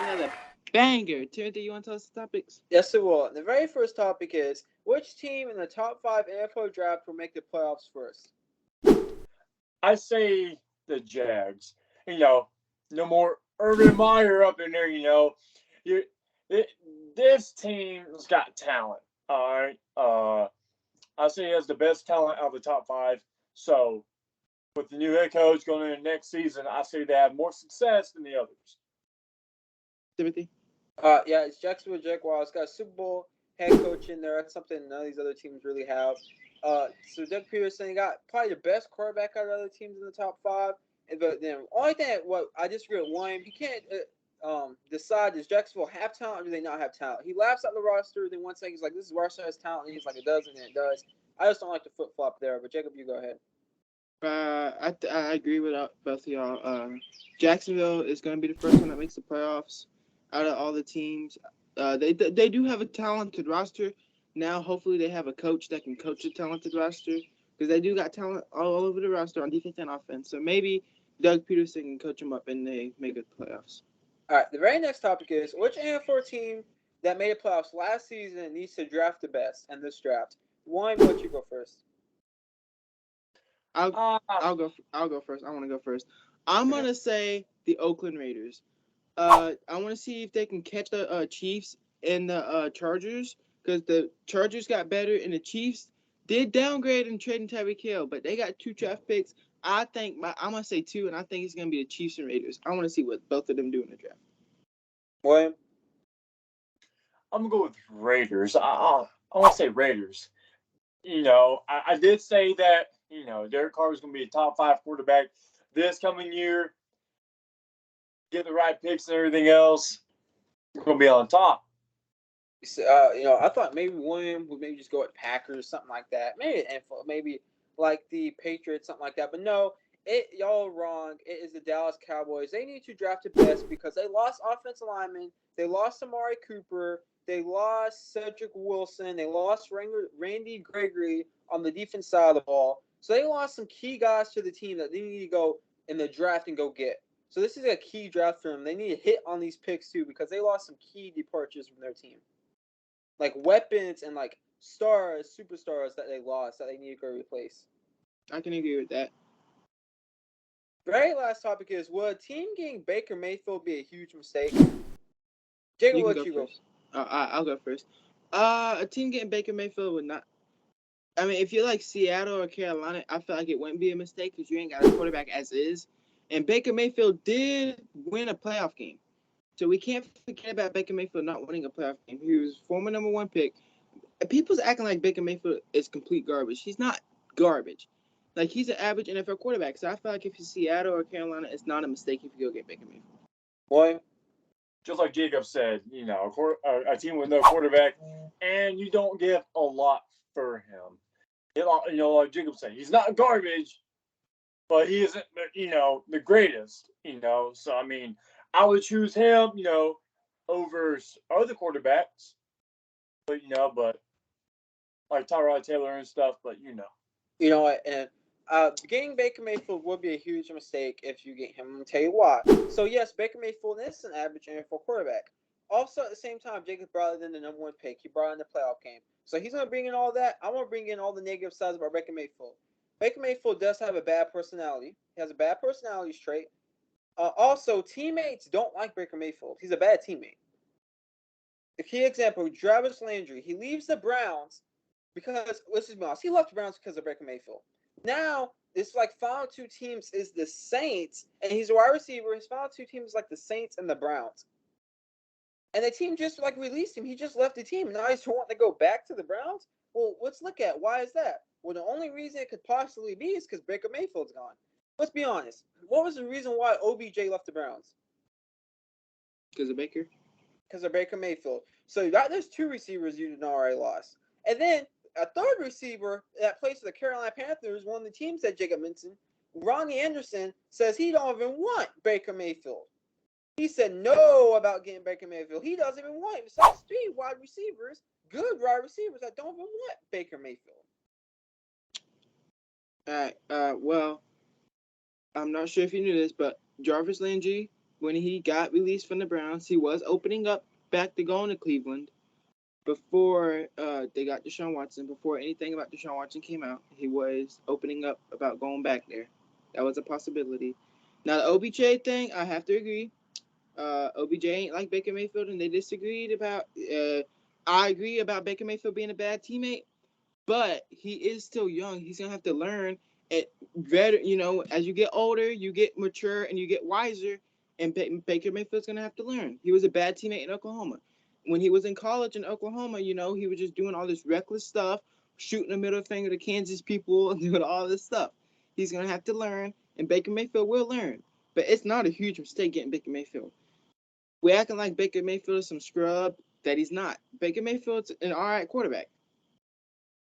another banger. Timothy, you want to tell us the topics? Yes, it will. The very first topic is which team in the top five NFL draft will make the playoffs first? I say the Jags. No more Urban Meyer up in there. You, it, this team's got talent. All right. I say he has the best talent out of the top five. So with the new head coach going into next season, I say they have more success than the others. Timothy? Yeah, it's Jacksonville Jaguars. Got a Super Bowl head coach in there. That's something none of these other teams really have. So Doug Peterson got probably the best quarterback out of the other teams in the top five. But then only thing what I disagree with William, he can't decide does Jacksonville have talent or do they not have talent. He laughs at the roster, then one second he's like, "This is roster has talent," and he's like, "It doesn't," and it does. I just don't like the flip flop there. But Jacob, you go ahead. I agree with both of y'all. Jacksonville is going to be the first one that makes the playoffs out of all the teams. They do have a talented roster. Now, hopefully, they have a coach that can coach a talented roster because they do got talent all over the roster on defense and offense. So maybe Doug Peterson can coach them up and they make it the playoffs. All right, the very next topic is which NFL team that made the playoffs last season needs to draft the best in this draft. William, let you go first. I'll go first. I want to go first. I'm gonna say the Oakland Raiders. I want to see if they can catch the Chiefs and the Chargers because the Chargers got better and the Chiefs did downgrade and trading Tyreek Hill, but they got 2 draft picks. I think I'm gonna say 2, and I think it's gonna be the Chiefs and Raiders. I want to see what both of them do in the draft. William, I'm gonna go with Raiders. I want to say Raiders. I did say that Derek Carr was gonna be a top five quarterback this coming year. Get the right picks and everything else. We're gonna be on top. I thought maybe William would maybe just go with Packers, something like that. Maybe like the Patriots, something like that. But no, y'all are wrong. It is the Dallas Cowboys. They need to draft the best because they lost offensive linemen. They lost Amari Cooper. They lost Cedric Wilson. They lost Randy Gregory on the defense side of the ball. So they lost some key guys to the team that they need to go in the draft and go get. So this is a key draft for them. They need to hit on these picks too because they lost some key departures from their team, like weapons and like superstars that they lost that they need to go replace. I can agree with that. Very last topic is: will a team getting Baker Mayfield be a huge mistake? Jacob, You can let go you go. first. I'll go first. A team getting Baker Mayfield would not. I mean, if you're like Seattle or Carolina, I feel like it wouldn't be a mistake because you ain't got a quarterback as is. And Baker Mayfield did win a playoff game. So we can't forget about Baker Mayfield not winning a playoff game. He was former number 1 pick. People's acting like Baker Mayfield is complete garbage. He's not garbage. Like, he's an average NFL quarterback. So I feel like if you're Seattle or Carolina, it's not a mistake if you go get Baker Mayfield. William? Just like Jacob said, a team with no quarterback, and you don't give a lot for him. Like Jacob said, he's not garbage, but he isn't, the greatest. So I mean, I would choose him, over other quarterbacks, but like Tyrod Taylor and stuff. But You know what? And getting Baker Mayfield would be a huge mistake if you get him. I'm gonna tell you why. So yes, Baker Mayfield is an average NFL quarterback. Also, at the same time, Jacob brought in the number 1 pick. He brought in the playoff game. So he's gonna bring in all that. I want to bring in all the negative sides about Baker Mayfield. Baker Mayfield does have a bad personality. He has a bad personality trait. Also, teammates don't like Baker Mayfield. He's a bad teammate. The key example: Jarvis Landry. He leaves the Browns because let's just be honest, he left the Browns because of Baker Mayfield. Now it's like final 2 teams is the Saints, and he's a wide receiver. His final 2 teams like the Saints and the Browns, and the team just like released him. He just left the team. Now he's wanting to go back to the Browns. Well, let's look at why is that. Well, the only reason it could possibly be is because Baker Mayfield's gone. Let's be honest. What was the reason why OBJ left the Browns? Because of Baker? Because of Baker Mayfield. So you got those 2 receivers you didn't already lost, and then a third receiver that plays for the Carolina Panthers, one of the teams that Jacob mentioned, Ronnie Anderson, says he don't even want Baker Mayfield. He said no about getting Baker Mayfield. He doesn't even want him. Besides 3 wide receivers, good wide receivers that don't even want Baker Mayfield. All right. Well, I'm not sure if you knew this, but Jarvis Landry, when he got released from the Browns, he was opening up back to going to Cleveland before they got Deshaun Watson. Before anything about Deshaun Watson came out, he was opening up about going back there. That was a possibility. Now the OBJ thing, I have to agree. OBJ ain't like Baker Mayfield, and they disagreed about. I agree about Baker Mayfield being a bad teammate, but he is still young. He's gonna have to learn. It better, as you get older, you get mature and you get wiser. And Baker Mayfield's gonna have to learn. He was a bad teammate in Oklahoma. When he was in college in Oklahoma, he was just doing all this reckless stuff, shooting a middle finger to Kansas people, and doing all this stuff. He's gonna have to learn, and Baker Mayfield will learn. But it's not a huge mistake getting Baker Mayfield. We're acting like Baker Mayfield is some scrub that he's not. Baker Mayfield's an all right quarterback.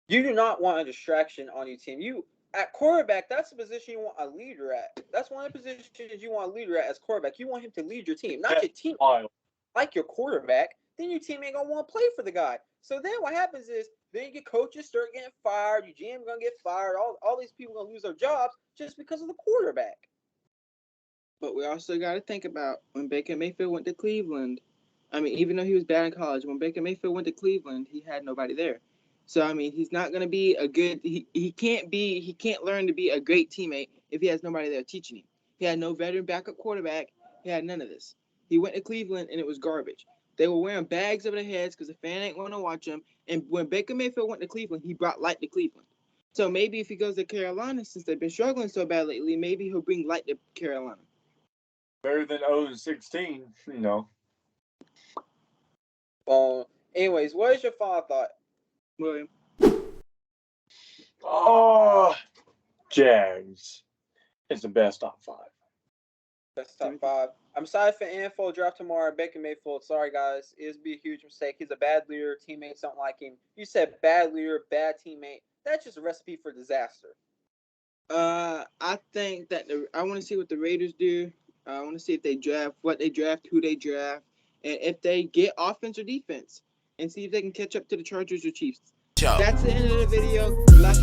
You do not want a distraction on your team. You at quarterback, that's the position you want a leader at. That's one of the positions you want a leader at as quarterback. You want him to lead your team, not your team. Like your quarterback, then your team ain't gonna want to play for the guy. So then what happens is then your coaches start getting fired, your GM gonna get fired, all these people gonna lose their jobs just because of the quarterback. But we also got to think about when Baker Mayfield went to Cleveland. I mean, even though he was bad in college, when Baker Mayfield went to Cleveland, he had nobody there. So I mean, he's not gonna be a good. He can't learn to be a great teammate if he has nobody there teaching him. He had no veteran backup quarterback. He had none of this. He went to Cleveland and it was garbage. They were wearing bags over their heads because the fan ain't want to watch him. And when Baker Mayfield went to Cleveland, he brought light to Cleveland. So maybe if he goes to Carolina, since they've been struggling so bad lately, maybe he'll bring light to Carolina. Better than 0-16, Anyways, what is your final thought? William. Oh, Jags. It's the best top 5. That's top 5. I'm sorry for NFL draft tomorrow. Baker Mayfield. Sorry, guys. It'd be a huge mistake. He's a bad leader. Teammates don't like him. You said bad leader, bad teammate. That's just a recipe for disaster. I think that I want to see what the Raiders do. I want to see if they draft, what they draft, who they draft, and if they get offense or defense, and see if they can catch up to the Chargers or Chiefs. That's the end of the video.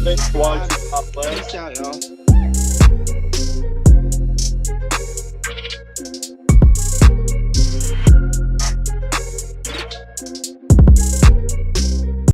Thanks for watching. Peace out, y'all.